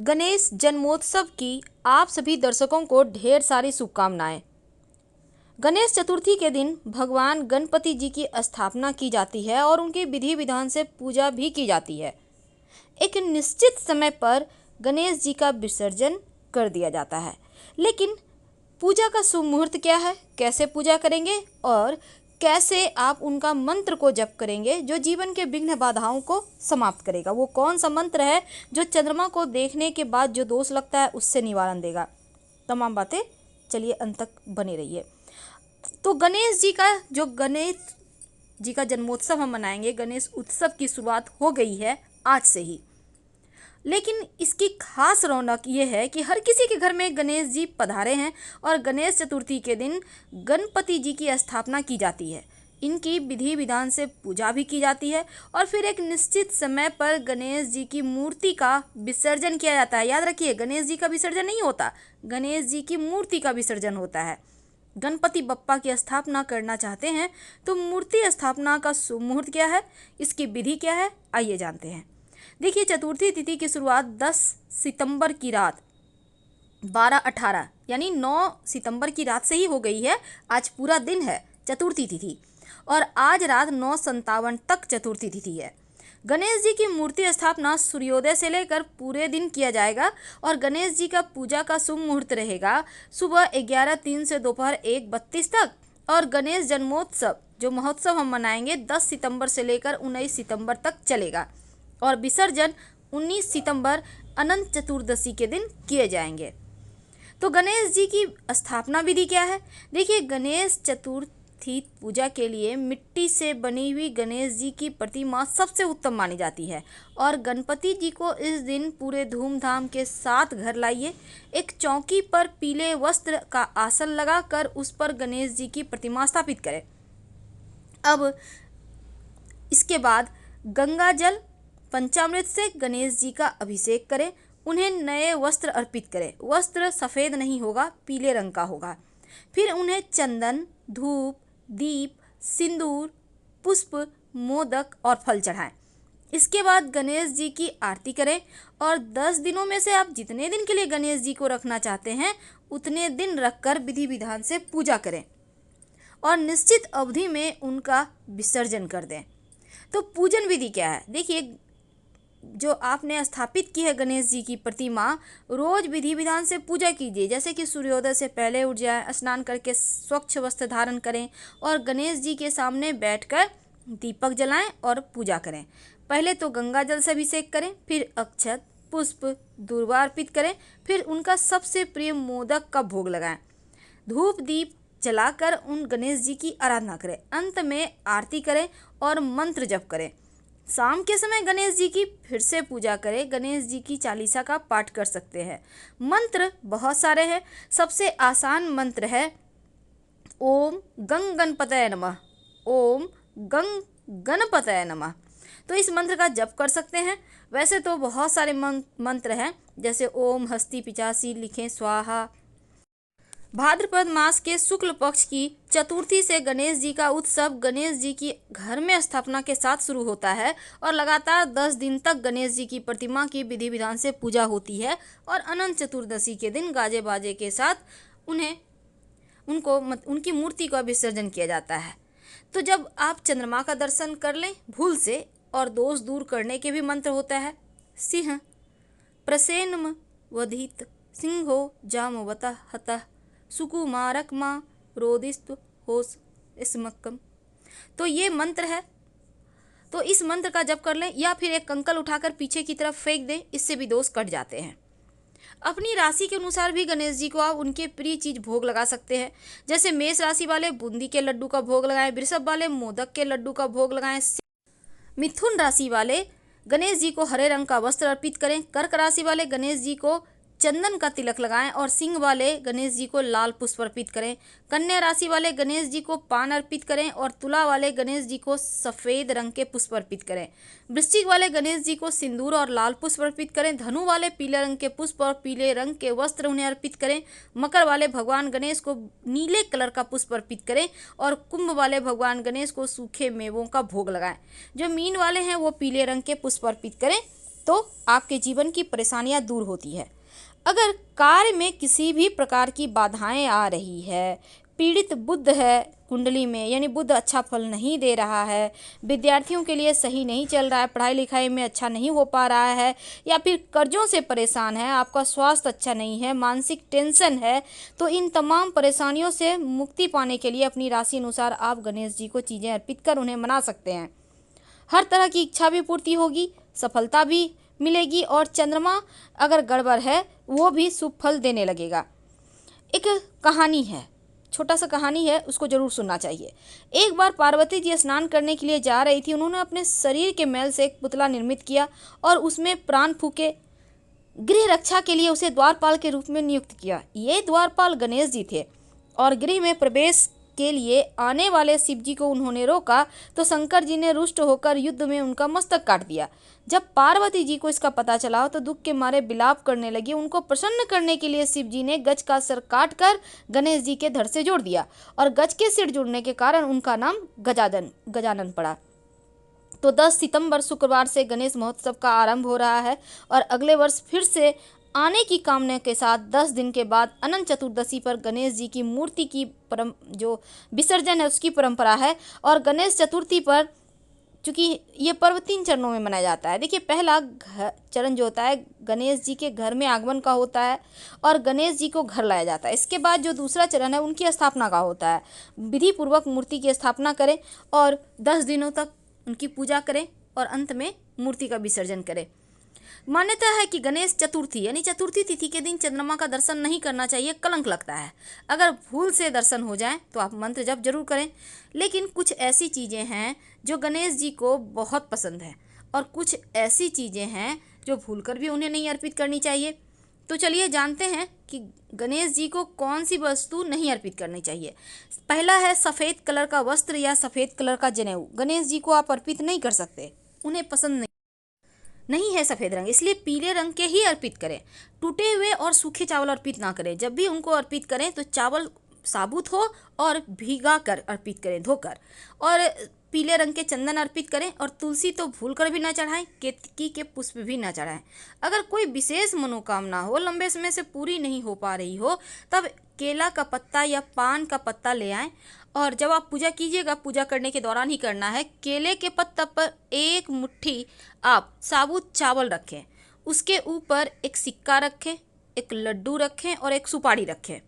गणेश जन्मोत्सव की आप सभी दर्शकों को ढेर सारी शुभकामनाएं। गणेश चतुर्थी के दिन भगवान गणपति जी की स्थापना की जाती है और उनकी विधि विधान से पूजा भी की जाती है। एक निश्चित समय पर गणेश जी का विसर्जन कर दिया जाता है। लेकिन पूजा का शुभ मुहूर्त क्या है, कैसे पूजा करेंगे और कैसे आप उनका मंत्र को जप करेंगे जो जीवन के विघ्न बाधाओं को समाप्त करेगा। वो कौन सा मंत्र है जो चंद्रमा को देखने के बाद जो दोष लगता है उससे निवारण देगा। तमाम बातें चलिए अंत तक बने रहिए। तो गणेश जी का जन्मोत्सव हम मनाएंगे। गणेश उत्सव की शुरुआत हो गई है आज से ही। लेकिन इसकी खास रौनक ये है कि हर किसी के घर में गणेश जी पधारे हैं और गणेश चतुर्थी के दिन गणपति जी की स्थापना की जाती है। इनकी विधि विधान से पूजा भी की जाती है और फिर एक निश्चित समय पर गणेश जी की मूर्ति का विसर्जन किया जाता है। याद रखिए, गणेश जी का विसर्जन नहीं होता, गणेश जी की मूर्ति का विसर्जन होता है। गणपति बप्पा की स्थापना करना चाहते हैं तो मूर्ति स्थापना का शुभ मुहूर्त क्या है, इसकी विधि क्या है, आइए जानते हैं। देखिए, चतुर्थी तिथि की शुरुआत 10 सितंबर की रात 12:18 यानी 9 सितंबर की रात से ही हो गई है। आज पूरा दिन है चतुर्थी तिथि और आज रात 9:57 तक चतुर्थी तिथि है। गणेश जी की मूर्ति स्थापना सूर्योदय से लेकर पूरे दिन किया जाएगा और गणेश जी का पूजा का शुभ मुहूर्त रहेगा सुबह 11:03 से दोपहर 1:32 तक। और गणेश जन्मोत्सव जो महोत्सव हम मनाएंगे 10 सितंबर से लेकर 19 सितंबर तक चलेगा और विसर्जन 19 सितंबर अनंत चतुर्दशी के दिन किए जाएंगे। तो गणेश जी की स्थापना विधि क्या है? देखिए, गणेश चतुर्थी पूजा के लिए मिट्टी से बनी हुई गणेश जी की प्रतिमा सबसे उत्तम मानी जाती है और गणपति जी को इस दिन पूरे धूमधाम के साथ घर लाइए। एक चौकी पर पीले वस्त्र का आसन लगाकर उस पर गणेश जी की प्रतिमा स्थापित करें। अब इसके बाद गंगा जल पंचामृत से गणेश जी का अभिषेक करें। उन्हें नए वस्त्र अर्पित करें। वस्त्र सफ़ेद नहीं होगा, पीले रंग का होगा। फिर उन्हें चंदन, धूप, दीप, सिंदूर, पुष्प, मोदक और फल चढ़ाएं। इसके बाद गणेश जी की आरती करें और 10 दिनों में से आप जितने दिन के लिए गणेश जी को रखना चाहते हैं उतने दिन रखकर विधि विधान से पूजा करें और निश्चित अवधि में उनका विसर्जन कर दें। तो पूजन विधि क्या है? देखिए, जो आपने स्थापित की है गणेश जी की प्रतिमा, रोज विधि विधान से पूजा कीजिए। जैसे कि सूर्योदय से पहले उठ जाएं, स्नान करके स्वच्छ वस्त्र धारण करें और गणेश जी के सामने बैठकर दीपक जलाएं और पूजा करें। पहले तो गंगा जल से अभिषेक करें, फिर अक्षत, पुष्प, दूर्वा अर्पित करें, फिर उनका सबसे प्रिय मोदक का भोग लगाएं। धूप दीप जलाकर उन गणेश जी की आराधना करें। अंत में आरती करें और मंत्र जप करें। शाम के समय गणेश जी की फिर से पूजा करें। गणेश जी की चालीसा का पाठ कर सकते हैं। मंत्र बहुत सारे हैं। सबसे आसान मंत्र है ओम गंग गणपतये नमः, ओम गंग गणपतये नमः। तो इस मंत्र का जप कर सकते हैं। वैसे तो बहुत सारे मंत्र हैं, जैसे ओम हस्ती पिचासी लिखें स्वाहा। भाद्रपद मास के शुक्ल पक्ष की चतुर्थी से गणेश जी का उत्सव गणेश जी की घर में स्थापना के साथ शुरू होता है और लगातार 10 दिन तक गणेश जी की प्रतिमा की विधि विधान से पूजा होती है और अनंत चतुर्दशी के दिन गाजे बाजे के साथ उनकी मूर्ति का विसर्जन किया जाता है। तो जब आप चंद्रमा का दर्शन कर लें भूल से, और दोष दूर करने के भी मंत्र होता है सिंह प्रसेनम वधित सिंहो जामवतः हतः सुकुमारक माँ रोदिस्तु होस स्मक्कम। तो ये मंत्र है। तो इस मंत्र का जप कर लें या फिर एक कंकल उठाकर पीछे की तरफ फेंक दें, इससे भी दोष कट जाते हैं। अपनी राशि के अनुसार भी गणेश जी को आप उनके प्रिय चीज भोग लगा सकते हैं। जैसे मेष राशि वाले बूंदी के लड्डू का भोग लगाएं, वृषभ वाले मोदक के लड्डू का भोग लगाएं, मिथुन राशि वाले गणेश जी को हरे रंग का वस्त्र अर्पित करें, कर्क राशि वाले गणेश जी को चंदन का तिलक लगाएं और सिंह वाले गणेश जी को लाल पुष्प अर्पित करें। कन्या राशि वाले गणेश जी को पान अर्पित करें और तुला वाले गणेश जी को सफ़ेद रंग के पुष्प अर्पित करें। वृश्चिक वाले गणेश जी को सिंदूर और लाल पुष्प अर्पित करें। धनु वाले पीले रंग के पुष्प और पीले रंग के वस्त्र उन्हें अर्पित करें। मकर वाले भगवान गणेश को नीले कलर का पुष्प अर्पित करें और कुंभ वाले भगवान गणेश को सूखे मेवों का भोग लगाएं। जो मीन वाले हैं वो पीले रंग के पुष्प अर्पित करें। तो आपके जीवन की परेशानियां दूर होती है। अगर कार्य में किसी भी प्रकार की बाधाएं आ रही है, पीड़ित बुध है कुंडली में, यानी बुध अच्छा फल नहीं दे रहा है, विद्यार्थियों के लिए सही नहीं चल रहा है, पढ़ाई लिखाई में अच्छा नहीं हो पा रहा है, या फिर कर्जों से परेशान है, आपका स्वास्थ्य अच्छा नहीं है, मानसिक टेंशन है, तो इन तमाम परेशानियों से मुक्ति पाने के लिए अपनी राशि अनुसार आप गणेश जी को चीज़ें अर्पित कर उन्हें मना सकते हैं। हर तरह की इच्छा भी पूर्ति होगी, सफलता भी मिलेगी, और चंद्रमा अगर गड़बड़ है वो भी शुभ फल देने लगेगा। एक कहानी है, छोटा सा कहानी है, उसको जरूर सुनना चाहिए। एक बार पार्वती जी स्नान करने के लिए जा रही थी। उन्होंने अपने शरीर के मैल से एक पुतला निर्मित किया और उसमें प्राण फूके। गृह रक्षा के लिए उसे द्वारपाल के रूप में नियुक्त किया। ये द्वारपाल गणेश जी थे और गृह में प्रवेश के लिए आने वाले शिव जी को उन्होंने रोका तो शंकर जी ने रुष्ट होकर युद्ध में उनका मस्तक काट दिया। जब पार्वती जी को इसका पता चला तो दुख के मारे विलाप करने लगी। उनको प्रसन्न करने के लिए शिव जी ने गज का सिर काट कर गणेश जी के धड़ से जोड़ दिया और गज के सिर जुड़ने के कारण उनका नाम गजानन पड़ा। तो 10 सितंबर शुक्रवार से गणेश महोत्सव का आरंभ हो रहा है और अगले वर्ष फिर से आने की कामना के साथ 10 दिन के बाद अनंत चतुर्दशी पर गणेश जी की मूर्ति की जो विसर्जन है उसकी परंपरा है। और गणेश चतुर्थी पर चूँकि ये पर्व 3 चरणों में मनाया जाता है। देखिए, पहला चरण जो होता है गणेश जी के घर में आगमन का होता है और गणेश जी को घर लाया जाता है। इसके बाद जो दूसरा चरण है उनकी स्थापना का होता है। विधि पूर्वक मूर्ति की स्थापना करें और 10 दिनों तक उनकी पूजा करें और अंत में मूर्ति का विसर्जन करें। मान्यता है कि गणेश चतुर्थी यानी चतुर्थी तिथि के दिन चंद्रमा का दर्शन नहीं करना चाहिए, कलंक लगता है। अगर भूल से दर्शन हो जाए तो आप मंत्र जप जरूर करें। लेकिन कुछ ऐसी चीज़ें हैं जो गणेश जी को बहुत पसंद है और कुछ ऐसी चीज़ें हैं जो भूलकर भी उन्हें नहीं अर्पित करनी चाहिए। तो चलिए जानते हैं कि गणेश जी को कौन सी वस्तु नहीं अर्पित करनी चाहिए। पहला है सफ़ेद कलर का वस्त्र या सफ़ेद कलर का जनेऊ। गणेश जी को आप अर्पित नहीं कर सकते, उन्हें पसंद नहीं है सफ़ेद रंग, इसलिए पीले रंग के ही अर्पित करें। टूटे हुए और सूखे चावल अर्पित ना करें। जब भी उनको अर्पित करें तो चावल साबुत हो और भीगा कर अर्पित करें, धोकर। और पीले रंग के चंदन अर्पित करें और तुलसी तो भूल कर भी ना चढ़ाएं, केतकी के पुष्प भी ना चढ़ाएं। अगर कोई विशेष मनोकामना हो, लंबे समय से पूरी नहीं हो पा रही हो, तब केला का पत्ता या पान का पत्ता ले आएं और जब आप पूजा कीजिएगा, पूजा करने के दौरान ही करना है, केले के पत्ता पर एक मुट्ठी आप साबुत चावल रखें, उसके ऊपर एक सिक्का रखें, एक लड्डू रखें और एक सुपारी रखें।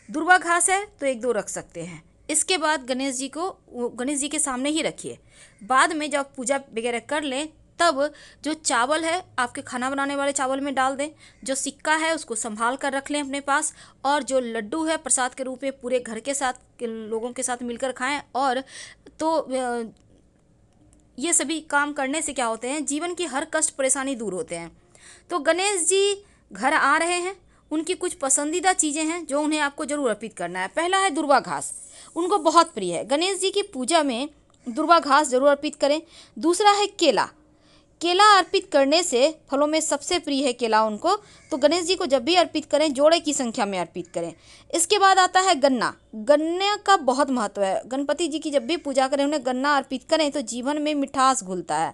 दुर्वा घास है तो 1-2 रख सकते हैं। इसके बाद गणेश जी के सामने ही रखिए। बाद में जब पूजा वगैरह कर लें तब जो चावल है आपके खाना बनाने वाले चावल में डाल दें। जो सिक्का है उसको संभाल कर रख लें अपने पास, और जो लड्डू है प्रसाद के रूप में पूरे घर के साथ लोगों के साथ मिलकर खाएं। और तो ये सभी काम करने से क्या होते हैं, जीवन की हर कष्ट परेशानी दूर होते हैं। तो गणेश जी घर आ रहे हैं, उनकी कुछ पसंदीदा चीज़ें हैं जो उन्हें आपको जरूर अर्पित करना है। पहला है दुर्वा घास, उनको बहुत प्रिय है। गणेश जी की पूजा में दुर्वा घास जरूर अर्पित करें। दूसरा है केला। केला अर्पित करने से फलों में सबसे प्रिय है केला उनको, तो गणेश जी को जब भी अर्पित करें जोड़े की संख्या में अर्पित करें। इसके बाद आता है गन्ना। गन्ने का बहुत महत्व है। गणपति जी की जब भी पूजा करें उन्हें गन्ना अर्पित करें तो जीवन में मिठास घुलता है।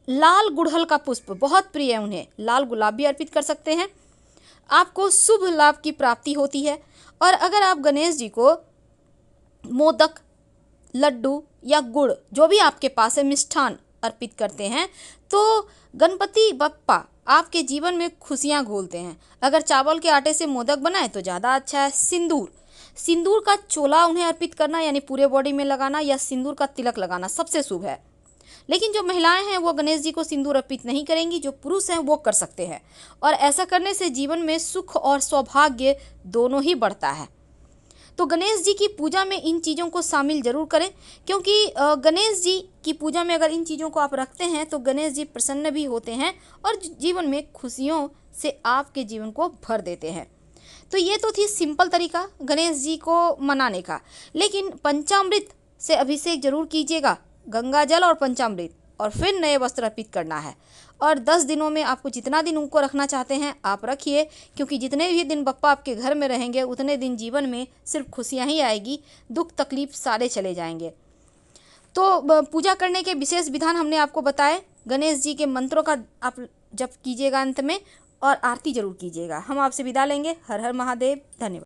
लाल गुड़हल का पुष्प बहुत प्रिय है उन्हें, लाल गुलाब भी अर्पित कर सकते हैं। आपको शुभ लाभ की प्राप्ति होती है। और अगर आप गणेश जी को मोदक, लड्डू या गुड़, जो भी आपके पास है, मिष्ठान अर्पित करते हैं तो गणपति बप्पा आपके जीवन में खुशियां घोलते हैं। अगर चावल के आटे से मोदक बनाए तो ज़्यादा अच्छा है। सिंदूर का चोला उन्हें अर्पित करना, यानी पूरे बॉडी में लगाना, या सिंदूर का तिलक लगाना सबसे शुभ है। लेकिन जो महिलाएं हैं वो गणेश जी को सिंदूर अर्पित नहीं करेंगी, जो पुरुष हैं वो कर सकते हैं। और ऐसा करने से जीवन में सुख और सौभाग्य दोनों ही बढ़ता है। तो गणेश जी की पूजा में इन चीज़ों को शामिल जरूर करें, क्योंकि गणेश जी की पूजा में अगर इन चीज़ों को आप रखते हैं तो गणेश जी प्रसन्न भी होते हैं और जीवन में खुशियों से आपके जीवन को भर देते हैं। तो ये तो थी सिंपल तरीका गणेश जी को मनाने का। लेकिन पंचामृत से अभिषेक जरूर कीजिएगा, गंगा जल और पंचामृत, और फिर नए वस्त्र अर्पित करना है। और 10 दिनों में आपको जितना दिन उनको रखना चाहते हैं आप रखिए, क्योंकि जितने भी दिन बप्पा आपके घर में रहेंगे उतने दिन जीवन में सिर्फ खुशियां ही आएगी, दुख तकलीफ सारे चले जाएंगे। तो पूजा करने के विशेष विधान हमने आपको बताए। गणेश जी के मंत्रों का आप जप कीजिएगा अंत में और आरती जरूर कीजिएगा। हम आपसे विदा लेंगे। हर हर महादेव। धन्यवाद।